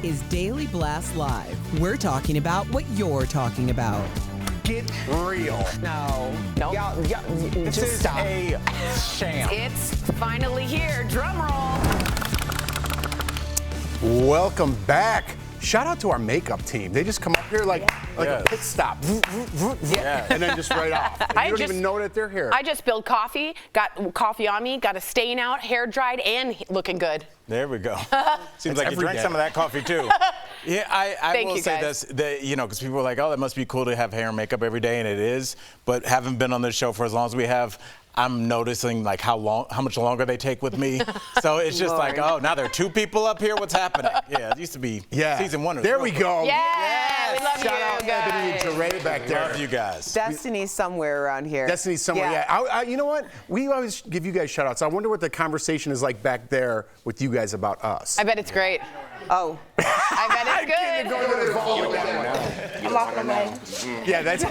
is Daily Blast Live. We're talking about what you're talking about. Get real. No. Y'all, Just this stop. is a sham. It's finally here. Drum roll. Welcome back. Shout out to our makeup team. They just come up here like a pit stop. And then just right off. And you don't even know that they're here. I just spilled coffee, got coffee on me, got a stain out, hair dried, and looking good. There we go. Seems like you drank some of that coffee too. Yeah, I will say this, because people are like, oh, it must be cool to have hair and makeup every day, and it is. But having been on this show for as long as we have, I'm noticing like how much longer they take with me. So it's just like, oh, now there are two people up here. What's happening? Yeah, it used to be season one. There we go. Yeah, we love Shout you out guys. Ebony and Jeray back there. Love you guys. Destiny's somewhere around here. Destiny's somewhere, yeah. You know what? We always give you guys shout outs. I wonder what the conversation is like back there with you guys about us. I bet it's great. Oh. I bet it's good. I'm walking away. Yeah, that's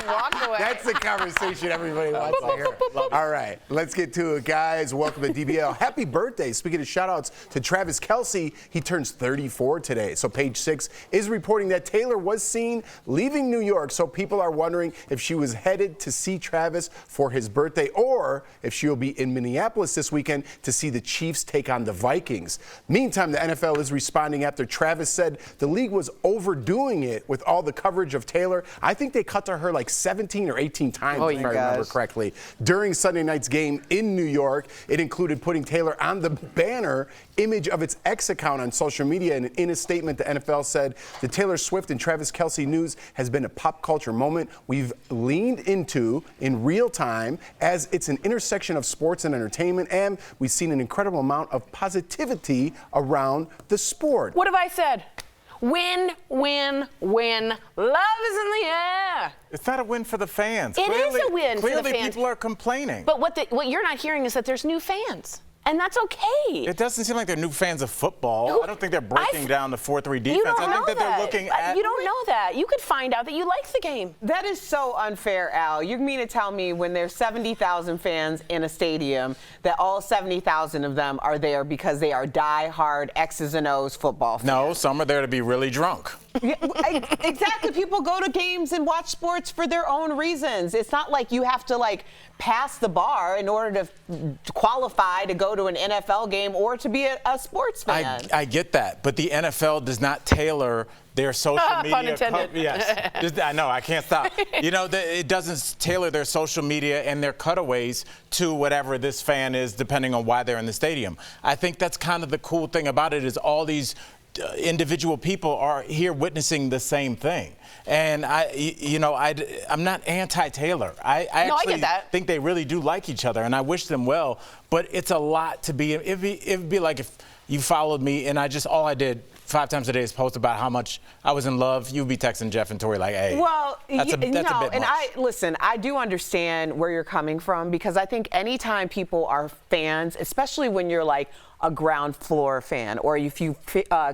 Walk away. that's the conversation everybody wants to hear. All right, let's get to it, guys. Welcome to DBL. Happy birthday. Speaking of shout outs to Travis Kelce, he turns 34 today. So Page 6 is reporting that Taylor was seen leaving New York. So people are wondering if she was headed to see Travis for his birthday or if she will be in Minneapolis this weekend to see the Chiefs take on the Vikings. Meantime, the NFL is responding after Travis said the league was overdoing it with all the coverage of Taylor. I think they cut to her like 17 or 18 times, if I remember correctly. During Sunday night's game in New York, it included putting Taylor on the banner image of its X account on social media. And in a statement, the NFL said the Taylor Swift and Travis Kelce news has been a pop culture moment we've leaned into in real time as it's an intersection of sports and entertainment. And we've seen an incredible amount of positivity around the sport. What have I said? Win, win, win. Love is in the air. It's not a win for the fans. It is a win for the Clearly, fans. people are complaining. But what you're not hearing is that there's new fans. And that's okay. It doesn't seem like they're new fans of football. I don't think they're breaking down the 4-3 defense. You don't I think know that they're looking at. You don't know that. You could find out that you like the game. That is so unfair, Al. You mean to tell me when there's 70,000 fans in a stadium that all 70,000 of them are there because they are die-hard X's and O's football fans? No, some are there to be really drunk. Yeah, exactly. People go to games and watch sports for their own reasons. It's not like you have to pass the bar in order to qualify to go to an NFL game or to be a sports fan. I get that, but the NFL does not tailor their social media. Pun intended. Yes. I know, I can't stop. It doesn't tailor their social media and their cutaways to whatever this fan is, depending on why they're in the stadium. I think that's kind of the cool thing about it is all these individual people are here witnessing the same thing. And I'm not anti-Taylor. I actually get that. think they really do like each other, and I wish them well. But it's a lot to be. It'd be like if you followed me and all I did 5 times a day is post about how much I was in love. You'd be texting Jeff and Tori like, hey. Well, that's a bit and much. I do understand where you're coming from because I think anytime people are fans, especially when you're like a ground floor fan or if you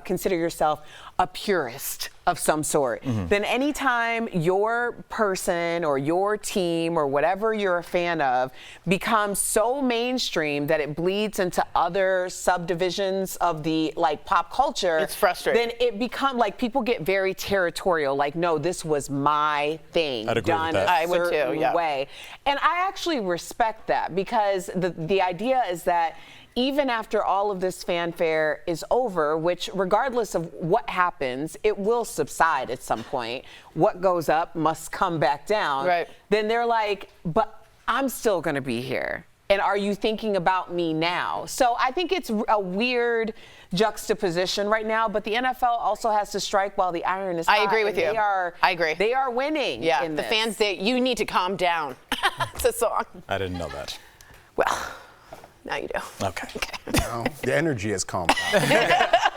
consider yourself a purist of some sort, then anytime your person or your team or whatever you're a fan of becomes so mainstream that it bleeds into other subdivisions of the pop culture, it's frustrating. Then it becomes people get very territorial. No, this was my thing I'd agree done with that. a I would too, certain yeah. way. And I actually respect that because the idea is that even after all of this fanfare is over, which regardless of what happens, it will subside at some point. What goes up must come back down. Right. Then they're like, but I'm still going to be here. And are you thinking about me now? So I think it's a weird juxtaposition right now, but the NFL also has to strike while the iron is hot. I agree with you. I agree. They are winning. Yeah, in the this. fans, you need to calm down. It's a song. I didn't know that. Well, now you do. Okay. No, the energy has calmed down.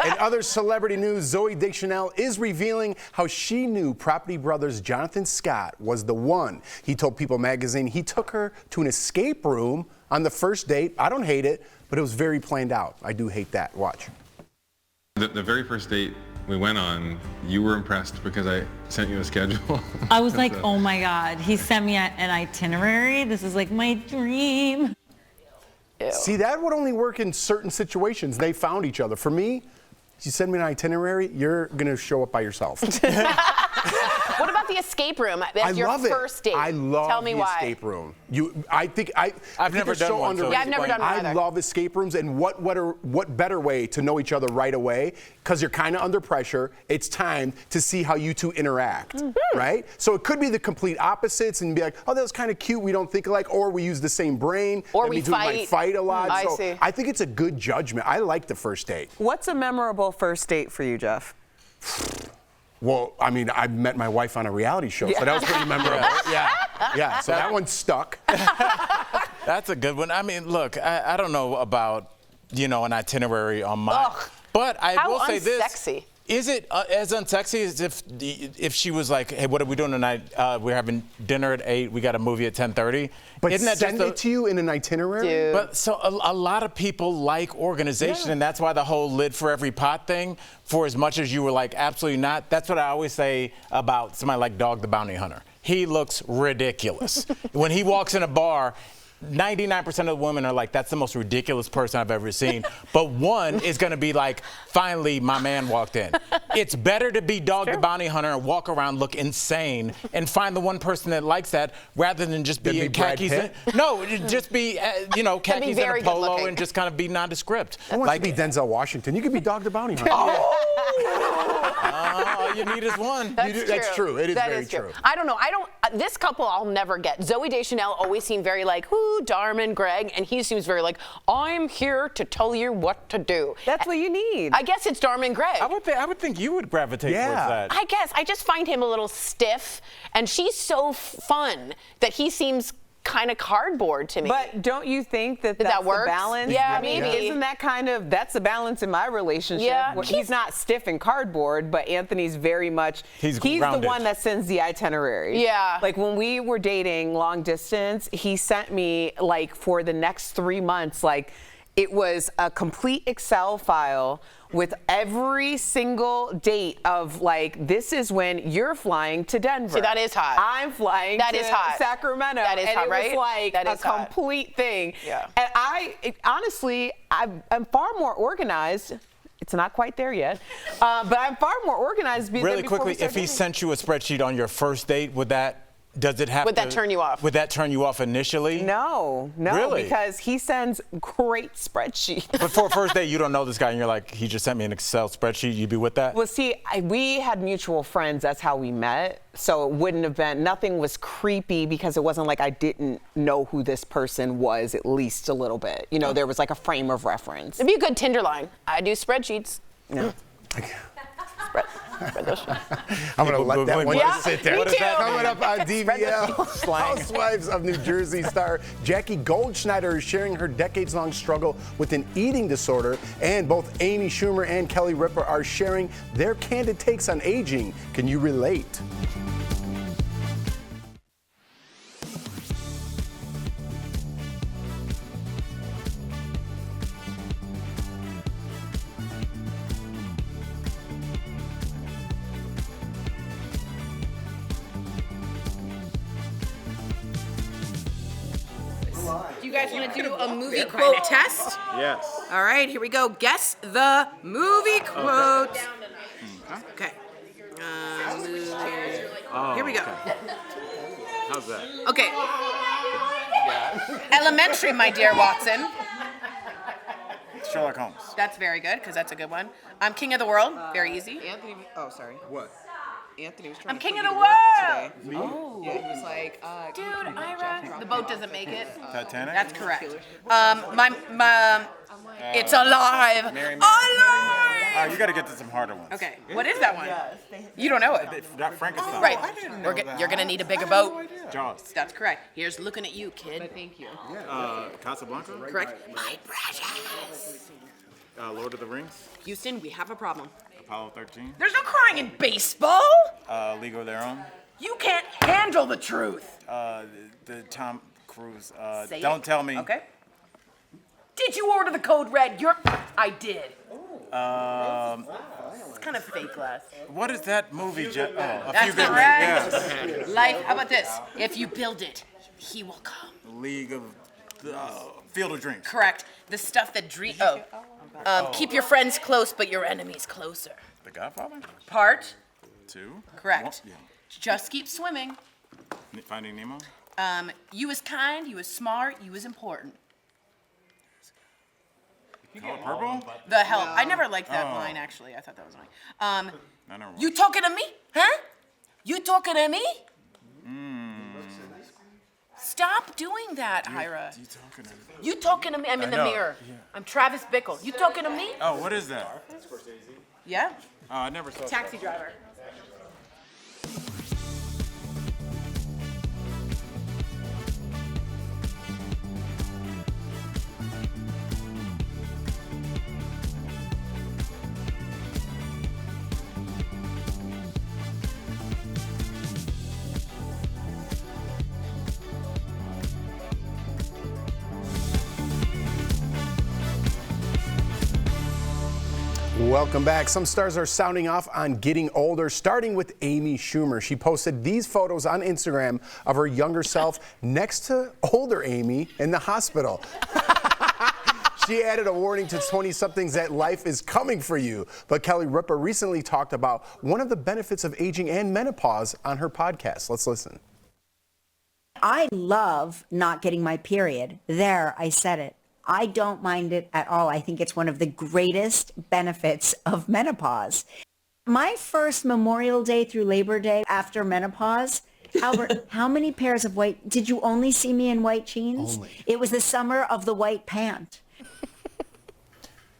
In other celebrity news, Zooey Deschanel is revealing how she knew Property Brothers' Jonathan Scott was the one. He told People magazine he took her to an escape room on the first date. I don't hate it, but it was very planned out. I do hate that. Watch. The very first date we went on, you were impressed because I sent you a schedule. I was like, oh my God, he sent me an itinerary. This is like my dream. See, that would only work in certain situations. They found each other. For me, if you send me an itinerary, you're going to show up by yourself. What about the escape room? That's your first date. I love Tell me the why. escape room. I've never done one. Yeah, I've never done one either. I love escape rooms, and what better way to know each other right away? Because you're kind of under pressure. It's time to see how you two interact, right? So it could be the complete opposites, and be like, oh, that was kind of cute. We don't think alike, or we use the same brain. Or that we means we might fight a lot. I So see. I think it's a good judgment. I like the first date. What's a memorable first date for you, Jeff? Well, I mean, I met my wife on a reality show, so that was pretty memorable. Yeah. So that one stuck. That's a good one. I mean, look, I don't know about, an itinerary on mine. Ugh. But I will say this. Unsexy. Is it as unsexy as if she was like, hey, what are we doing tonight? We're having dinner at 8. We got a movie at 10:30. But isn't that send it to you in an itinerary? Dude. But so a lot of people like organization, and that's why the whole lid for every pot thing, for as much as you were like, absolutely not, that's what I always say about somebody like Dog the Bounty Hunter. He looks ridiculous. When he walks in a bar, 99% of the women are like, that's the most ridiculous person I've ever seen. But one is going to be like, finally, my man walked in. It's better to be Dog the Bounty Hunter and walk around, look insane, and find the one person that likes that rather than just be in khakis. No, just be, khakis and a polo and just kind of be nondescript. I want to be Denzel Washington. You could be Dog the Bounty Hunter. All you need is one. That's true. It is very true. I don't know. This couple I'll never get. Zooey Deschanel always seemed very like, Darman, Greg, and he seems very like, I'm here to tell you what to do. That's what you need. I guess it's Darman Greg. I would think you would gravitate towards that. I guess. I just find him a little stiff, and she's so fun that he seems kind of cardboard to me. But don't you think that that's works? the balance? Yeah, I mean, maybe. isn't that that's the balance in my relationship? Yeah. Where he's not stiff and cardboard, but Anthony's very much, he's grounded. the one that sends the itinerary. Yeah. Like when we were dating long distance, he sent me like for the next 3 months, like it was a complete Excel file with every single date of like, this is when you're flying to Denver. See, that is hot. I'm flying to Sacramento. That is and hot, it right? was like That a is hot. complete thing. Yeah. And honestly, I'm far more organized. It's not quite there yet, but I'm far more organized. Really quickly, if he sent you a spreadsheet on your first date, would that turn you off? Would that turn you off initially? No, Really? Because he sends great spreadsheets. But for a first date, you don't know this guy, and you're like, he just sent me an Excel spreadsheet. You'd be with that? Well, see, we had mutual friends. That's how we met. So it wouldn't have been, nothing was creepy because it wasn't like I didn't know who this person was at least a little bit. There was like a frame of reference. It'd be a good Tinder line. I do spreadsheets. No. Spread those. I'm going to let that one just sit there. Me too. Coming up on DBL, Housewives of New Jersey star Jackie Goldschneider is sharing her decades-long struggle with an eating disorder, and both Amy Schumer and Kelly Ripa are sharing their candid takes on aging. Can you relate? Do you guys want to do a movie quote test? Yes. All right, here we go. Guess the movie quote. Okay. Here we go. How's that? Okay. Elementary, my dear Watson. Sherlock Holmes. That's very good, because that's a good one. I'm king of the world. Very easy. Anthony, sorry. What? Anthony was trying I'm to king put of you the to work world. today. Oh. Yeah, he was like, Dude, Ira. The boat doesn't make it. Titanic? That's correct. It's alive. Mary. Alive. You got to get to some harder ones. Okay. What is that one? You don't know it. Not Frankenstein. Right. You're gonna need a bigger boat. Jaws. That's correct. Here's looking at you, kid. Thank you. Casablanca? Correct. My precious. Lord of the Rings? Houston, we have a problem. Apollo 13? There's no crying in baseball. League of Their Own? You can't handle the truth. The Tom Cruise. Say Don't it. Tell Me. Okay. Did you order the code red? I did. It's kind of fake glass. What is that movie? That's Few Good correct. Men. Yes. Life. How about this? If you build it, he will come. League of Field of Dreams. Correct. The stuff that keep your friends close, but your enemies closer. The Godfather? Part 2. correct. Yeah. Just keep swimming. Finding Nemo? You was kind, you was smart, you was important. Color Purple? The Help. I never liked that line, actually. I thought that was annoying. I never You talking to me? Huh? You talking to me? Stop doing that, Ira. You talking to me? You talking to me? I'm in the know. mirror. Yeah. I'm Travis Bickle. You talking to me? Oh, what is that? Yeah. Oh, I never saw Taxi driver. Welcome back. Some stars are sounding off on getting older, starting with Amy Schumer. She posted these photos on Instagram of her younger self next to older Amy in the hospital. She added a warning to 20-somethings that life is coming for you. But Kelly Ripa recently talked about one of the benefits of aging and menopause on her podcast. Let's listen. I love not getting my period. There, I said it. I don't mind it at all. I think it's one of the greatest benefits of menopause. My first Memorial Day through Labor Day after menopause, Albert, how many pairs of white, did you only see me in white jeans? Only. It was the summer of the white pant.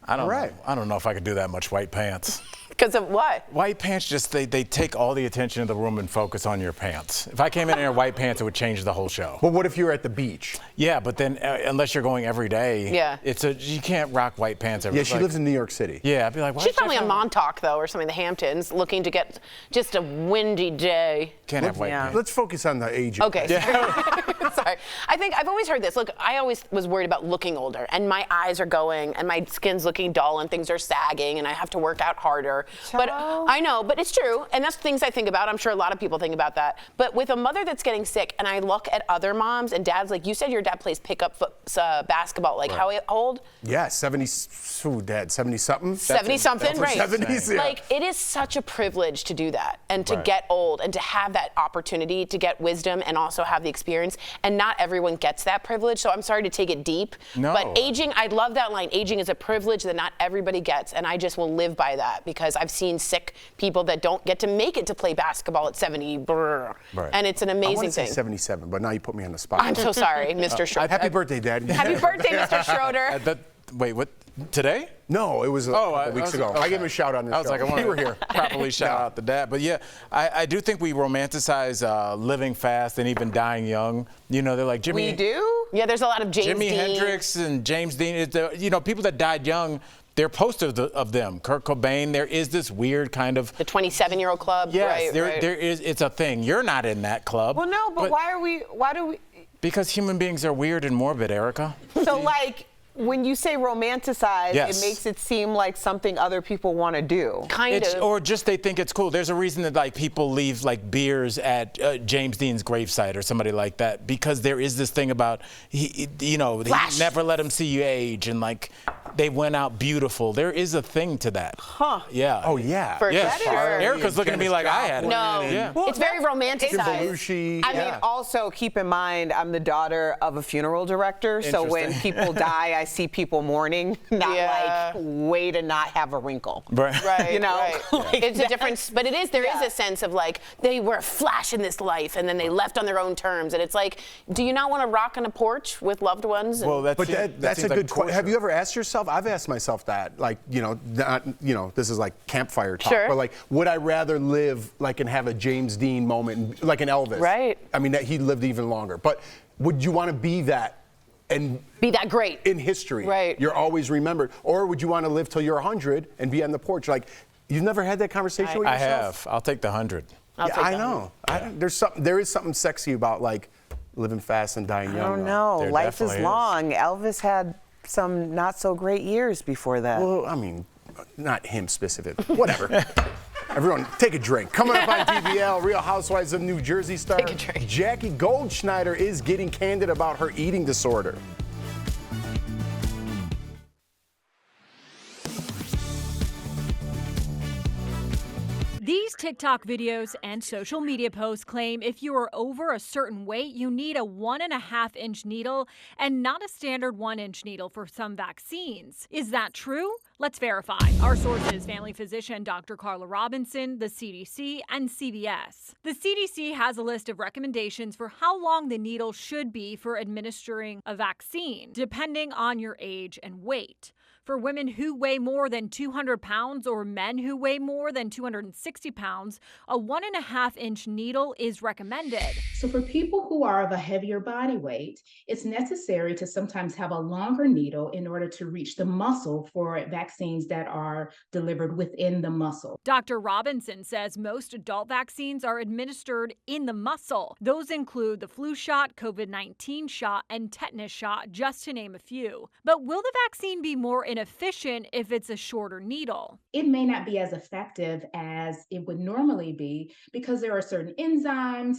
I don't know. I don't know if I could do that much white pants. Because of what? White pants just, they take all the attention of the room and focus on your pants. If I came in white pants, it would change the whole show. Well, what if you were at the beach? Yeah, but then unless you're going every day, you can't rock white pants every day. Yeah, she lives in New York City. Yeah, I'd be like, why She's probably on Montauk, though, or something, the Hamptons, looking to get just a windy day. Can't have white pants. Let's focus on the age. Okay. Sorry. I think I've always heard this. Look, I always was worried about looking older, and my eyes are going, and my skin's looking dull, and things are sagging, and I have to work out harder. But I know, but it's true, and that's things I think about. I'm sure a lot of people think about that. But with a mother that's getting sick, and I look at other moms and dads, like you said, your dad plays pickup basketball. Like how old? Yeah, 70. Dad, 70-something. 70-something, right? 70s, yeah. Like it is such a privilege to do that, and to get old, and to have that opportunity to get wisdom, and also have the experience. And not everyone gets that privilege. So I'm sorry to take it deep. No. But aging, I love that line. Aging is a privilege that not everybody gets, and I just will live by that because I've seen sick people that don't get to make it to play basketball at 70. Right. And it's an I amazing want to say thing. 77, but now you put me on the spot. I'm so sorry, Mr. Schroeder. Happy birthday, Dad. Happy birthday, Mr. Schroeder. Wait, what? Today? No, it was a couple weeks ago. Okay. I gave him a shout on this I was show. like, I want You were here. properly shout out the dad. But yeah, I do think we romanticize living fast and even dying young. You know, they're like Jimmy. We do? Yeah, there's a lot of James Jimi Dean. Hendrix and James Dean. You know, people that died young, they're posters of them. Kurt Cobain. There is this weird kind of. The 27-year-old club. Yes, right. there is. It's a thing. You're not in that club. Well, no, but why do we? Because human beings are weird and morbid, Erica. So like, when you say romanticize, Yes. it makes it seem like something other people want to do. Kind of. Or just they think it's cool. There's a reason that like people leave like beers at James Dean's gravesite or somebody like that because there is this thing about he never let him see you age and like they went out beautiful. There is a thing to that. Huh. Yeah. Oh, yeah. For Yeah. sure. Erica's looking at me like I had it. No, Yeah. it's very romanticized. Belushi. I mean, also keep in mind, I'm the daughter of a funeral director, so when Interesting. people die, I see people mourning, not like way to not have a wrinkle. Right. You know, like it's a difference, but it is. There is a sense of like they were a flash in this life, and then they left on their own terms, and it's like, do you not want to rock on a porch with loved ones? And Well, But that's a good question. Have you ever asked yourself? I've asked myself that. Like, this is like campfire talk. Sure. But like, would I rather live like and have a James Dean moment, like an Elvis? Right. I mean, that he lived even longer. But would you want to be that? And be that great in history. Right. You're always remembered. Or would you want to live till you're 100 and be on the porch? Like, you've never had that conversation with I yourself? have. I'll take the 100. I know. There is something sexy about like living fast and dying young. I don't though. know. There Life is definitely is. long. Elvis had some not so great years before that. Well, I mean, not him specific. Whatever. Everyone, take a drink. Coming up on DBL, Real Housewives of New Jersey star Take a drink. Jackie Goldschneider is getting candid about her eating disorder. These TikTok videos and social media posts claim if you are over a certain weight, you need a 1.5-inch needle and not a standard 1-inch needle for some vaccines. Is that true? Let's verify. Our sources, family physician Dr. Carla Robinson, the CDC, and CBS. The CDC has a list of recommendations for how long the needle should be for administering a vaccine, depending on your age and weight. For women who weigh more than 200 pounds or men who weigh more than 260 pounds, a 1.5-inch needle is recommended. So for people who are of a heavier body weight, it's necessary to sometimes have a longer needle in order to reach the muscle for vaccines that are delivered within the muscle. Dr. Robinson says most adult vaccines are administered in the muscle. Those include the flu shot, COVID-19 shot, and tetanus shot, just to name a few. But will the vaccine be more inefficient if it's a shorter needle? It may not be as effective as it would normally be because there are certain enzymes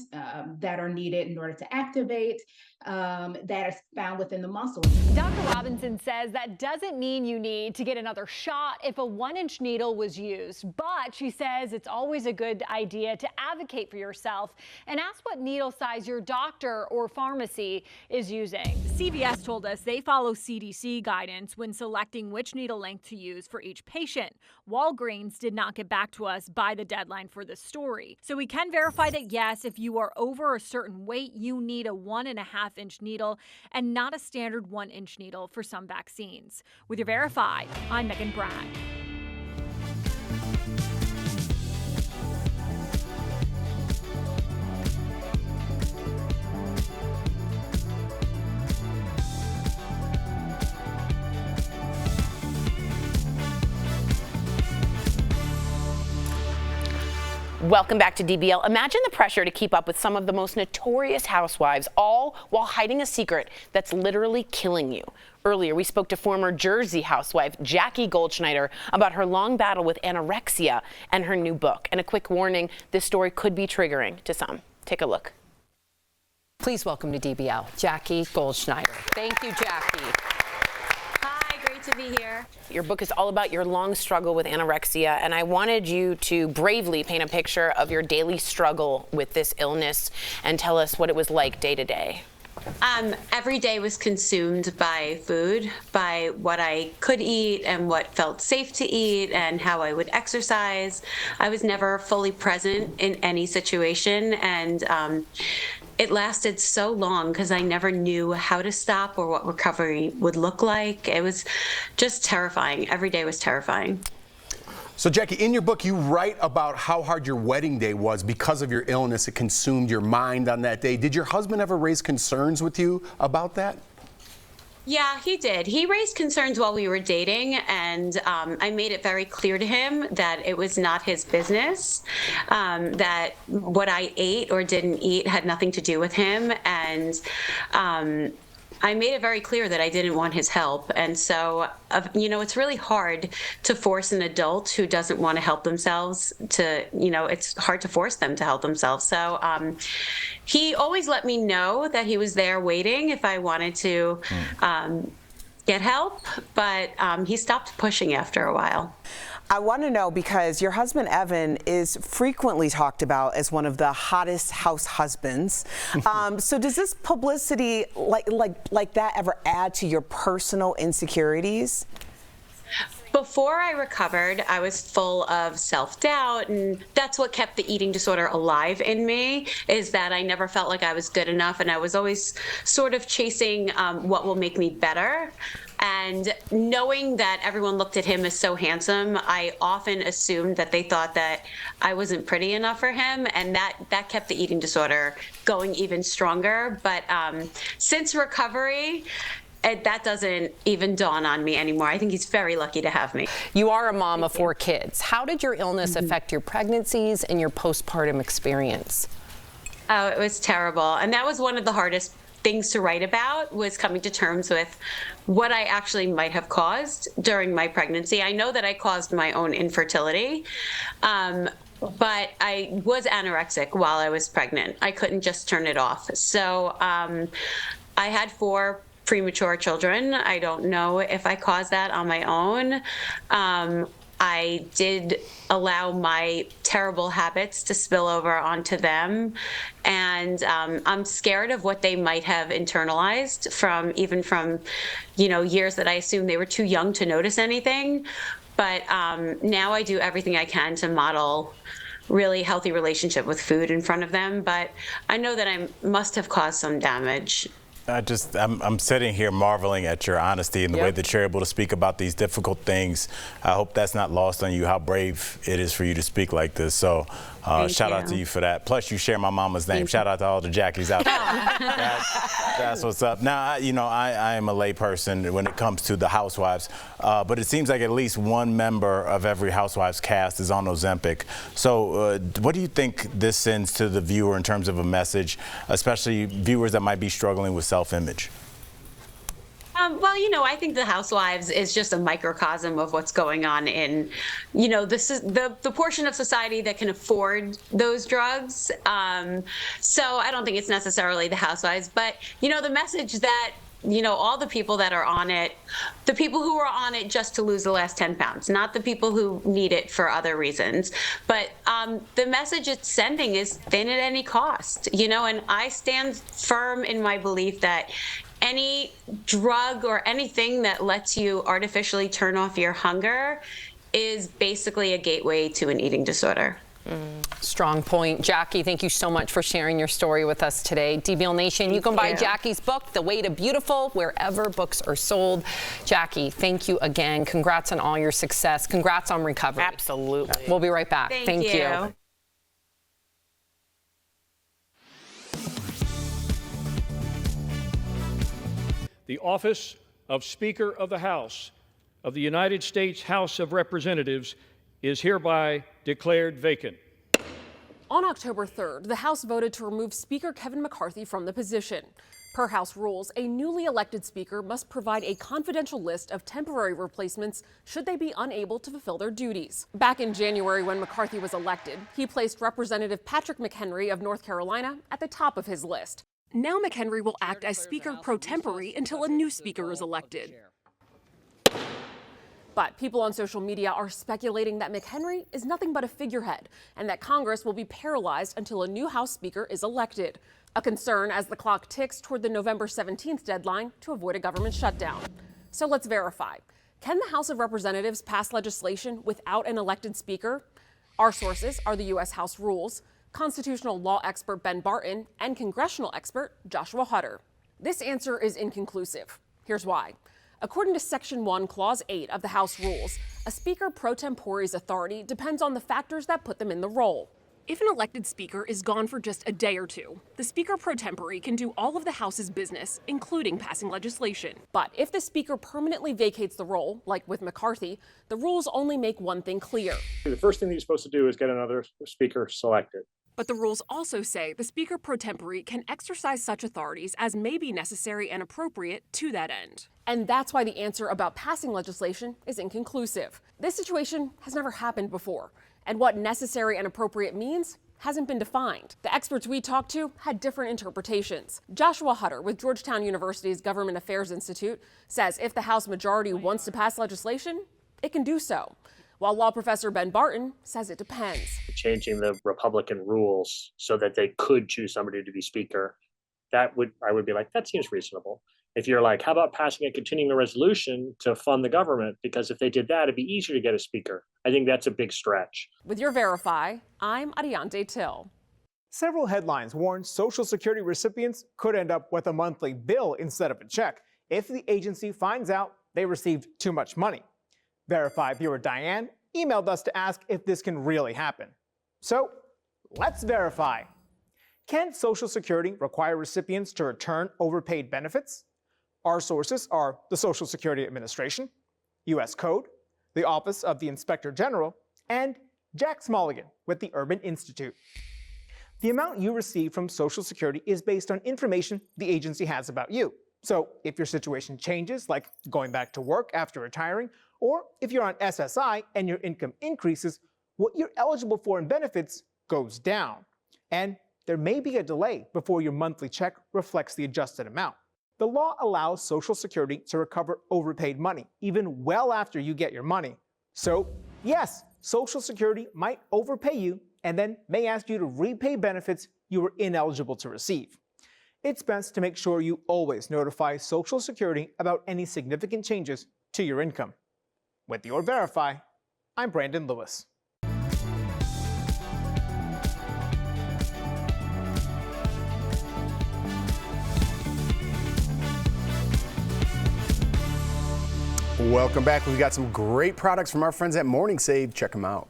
that are needed in order to activate that are found within the muscle. Dr. Robinson says that doesn't mean you need to get another shot if a 1-inch needle was used, but she says it's always a good idea to advocate for yourself and ask what needle size your doctor or pharmacy is using. CVS told us they follow CDC guidance when selecting which needle length to use for each patient. Walgreens did not get back to us by the deadline for this story. So we can verify that yes, if you are over a certain weight, you need a 1.5-inch needle and not a standard 1-inch needle for some vaccines. With your Verify, I'm Megan Bragg. Welcome back to DBL. Imagine the pressure to keep up with some of the most notorious housewives, all while hiding a secret that's literally killing you. Earlier, we spoke to former Jersey housewife Jackie Goldschneider about her long battle with anorexia and her new book. And a quick warning, this story could be triggering to some. Take a look. Please welcome to DBL, Jackie Goldschneider. Thank you, Jackie. Hi, great to be here. Your book is all about your long struggle with anorexia, and I wanted you to bravely paint a picture of your daily struggle with this illness and tell us what it was like day to day. Every day was consumed by food, by what I could eat and what felt safe to eat and how I would exercise. I was never fully present in any situation, and it lasted so long because I never knew how to stop or what recovery would look like. It was just terrifying. Every day was terrifying. So Jackie, in your book, you write about how hard your wedding day was because of your illness. It consumed your mind on that day. Did your husband ever raise concerns with you about that? Yeah, he did. He raised concerns while we were dating, and I made it very clear to him that it was not his business, that what I ate or didn't eat had nothing to do with him, and I made it very clear that I didn't want his help. And so, it's really hard to force an adult who doesn't want to help themselves to, it's hard to force them to help themselves. So he always let me know that he was there waiting if I wanted to get help, but he stopped pushing after a while. I want to know, because your husband Evan is frequently talked about as one of the hottest house husbands. So does this publicity like that ever add to your personal insecurities? Before I recovered, I was full of self-doubt, and that's what kept the eating disorder alive in me, is that I never felt like I was good enough, and I was always sort of chasing what will make me better. And knowing that everyone looked at him as so handsome, I often assumed that they thought that I wasn't pretty enough for him, and that kept the eating disorder going even stronger. But since recovery, that doesn't even dawn on me anymore. I think he's very lucky to have me. You are a mom of 4 kids. How did your illness affect your pregnancies and your postpartum experience? Oh, it was terrible. And that was one of the hardest things to write about, was coming to terms with what I actually might have caused during my pregnancy. I know that I caused my own infertility, but I was anorexic while I was pregnant. I couldn't just turn it off. So I had 4 premature children. I don't know if I caused that on my own. I did allow my terrible habits to spill over onto them. And I'm scared of what they might have internalized from years that I assumed they were too young to notice anything. But now I do everything I can to model really healthy relationship with food in front of them. But I know that I must have caused some damage. I'm sitting here marveling at your honesty and the way that you're able to speak about these difficult things. I hope that's not lost on you, how brave it is for you to speak like this. So shout out to you for that. Plus, you share my mama's name. Shout out to all the Jackies out there. That's what's up. Now, I am a lay person when it comes to the housewives, but it seems like at least one member of every housewives cast is on Ozempic. So what do you think this sends to the viewer in terms of a message, especially viewers that might be struggling with self-image? Well, I think the Housewives is just a microcosm of what's going on in, the portion of society that can afford those drugs. So I don't think it's necessarily the Housewives, but, the message that, all the people that are on it, the people who are on it just to lose the last 10 pounds, not the people who need it for other reasons. But the message it's sending is thin at any cost, and I stand firm in my belief that any drug or anything that lets you artificially turn off your hunger is basically a gateway to an eating disorder. Strong point. Jackie, thank you so much for sharing your story with us today. DBL Nation, you can buy Jackie's book, The Way to Beautiful, wherever books are sold. Jackie, thank you again. Congrats on all your success. Congrats on recovery. Absolutely. We'll be right back. Thank you. The office of Speaker of the House of the United States House of Representatives is hereby declared vacant. On October 3rd, the House voted to remove Speaker Kevin McCarthy from the position. Per House rules, a newly elected Speaker must provide a confidential list of temporary replacements should they be unable to fulfill their duties. Back in January, when McCarthy was elected, he placed Representative Patrick McHenry of North Carolina at the top of his list. Now McHenry will act as Speaker pro tempore until a new Speaker is elected. But people on social media are speculating that McHenry is nothing but a figurehead and that Congress will be paralyzed until a new House Speaker is elected. A concern as the clock ticks toward the November 17th deadline to avoid a government shutdown. So let's verify. Can the House of Representatives pass legislation without an elected Speaker? Our sources are the U.S. House rules, constitutional law expert Ben Barton, and congressional expert Joshua Hutter. This answer is inconclusive. Here's why. According to Section 1, Clause 8 of the House rules, a Speaker pro tempore's authority depends on the factors that put them in the role. If an elected Speaker is gone for just a day or two, the Speaker pro tempore can do all of the House's business, including passing legislation. But if the Speaker permanently vacates the role, like with McCarthy, the rules only make one thing clear. The first thing that you're supposed to do is get another Speaker selected. But the rules also say the Speaker pro tempore can exercise such authorities as may be necessary and appropriate to that end. And that's why the answer about passing legislation is inconclusive. This situation has never happened before, and what necessary and appropriate means hasn't been defined. The experts we talked to had different interpretations. Joshua Hutter with Georgetown University's Government Affairs Institute says if the House majority wants to pass legislation, it can do so. While law professor Ben Barton says it depends. Changing the Republican rules so that they could choose somebody to be Speaker, I would be like, that seems reasonable. If you're like, how about passing a continuing resolution to fund the government? Because if they did that, it'd be easier to get a Speaker. I think that's a big stretch. With your Verify, I'm Adiante Till. Several headlines warn Social Security recipients could end up with a monthly bill instead of a check if the agency finds out they received too much money. Verify viewer Diane emailed us to ask if this can really happen. So let's verify. Can Social Security require recipients to return overpaid benefits? Our sources are the Social Security Administration, U.S. Code, the Office of the Inspector General, and Jack Smulligan with the Urban Institute. The amount you receive from Social Security is based on information the agency has about you. So if your situation changes, like going back to work after retiring, or if you're on SSI and your income increases, what you're eligible for in benefits goes down. And there may be a delay before your monthly check reflects the adjusted amount. The law allows Social Security to recover overpaid money, even well after you get your money. So Yes, Social Security might overpay you and then may ask you to repay benefits you were ineligible to receive. It's best to make sure you always notify Social Security about any significant changes to your income. With your Verify, I'm Brandon Lewis. Welcome back. We've got some great products from our friends at Morning Save. Check them out.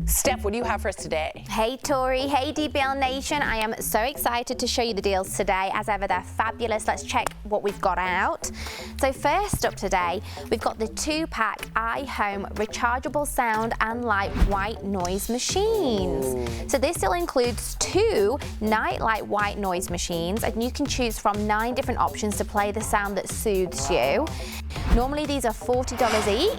Steph, what do you have for us today? Hey Tori, hey DBL Nation. I am so excited to show you the deals today. As ever, they're fabulous. Let's check what we've got out. So first up today, we've got the 2-pack iHome rechargeable sound and light white noise machines. Ooh. So this deal includes 2 nightlight white noise machines, and you can choose from 9 different options to play the sound that soothes you. Normally these are $40 each.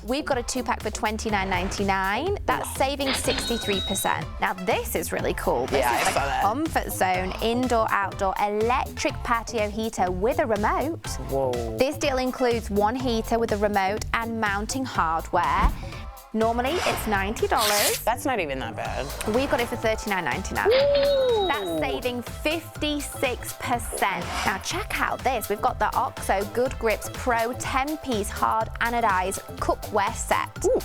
We've got a 2-pack for $29.99. That's saving 63%. Now this is really cool. This is a Comfort Zone indoor-outdoor electric patio heater with a remote. Whoa. This deal includes 1 heater with a remote and mounting hardware. Normally it's $90. That's not even that bad. We've got it for $39.99. That's saving 56%. Now check out this. We've got the OXO Good Grips Pro 10-piece hard anodized cookware set. Ooh.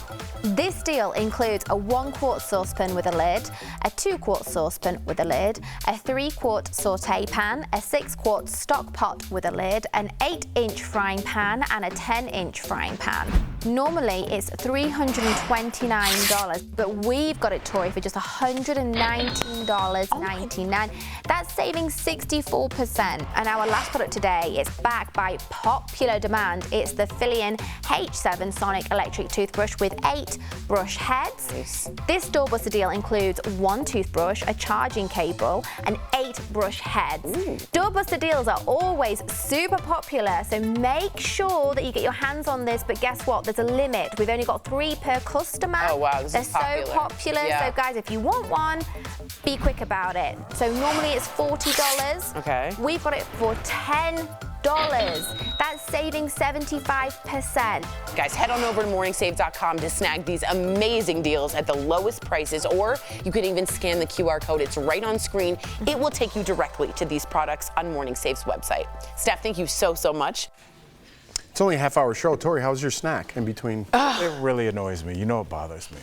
This deal includes a 1-quart saucepan with a lid, a 2-quart saucepan with a lid, a 3-quart saute pan, a 6-quart stock pot with a lid, an 8-inch frying pan, and a 10-inch frying pan. Normally it's $329, but we've got it, Tori, for just $119.99. That's saving 64%. And our last product today is backed by popular demand. It's the Fillion H7 Sonic Electric Toothbrush with 8 brush heads. Nice. This doorbuster deal includes 1 toothbrush, a charging cable, and 8 brush heads. Ooh. Doorbuster deals are always super popular, so make sure that you get your hands on this, but guess what? There's a limit. We've only got 3 per customer. Oh wow, this is popular. They're so popular. Yeah. So guys, if you want one, be quick about it. So normally it's $40. Okay. We've got it for $10. That's saving 75%. Guys, head on over to morningsave.com to snag these amazing deals at the lowest prices, or you can even scan the QR code. It's right on screen. It will take you directly to these products on Morning Save's website. Steph, thank you so much. It's only a half-hour show. Tori, how's your snack in between? It really annoys me. You know it bothers me.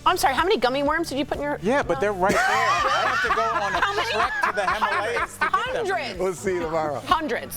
I'm sorry, how many gummy worms did you put in your... Yeah, but they're right there. I have to go on a trek to the Himalayas to get them. Hundreds. We'll see you tomorrow. Hundreds.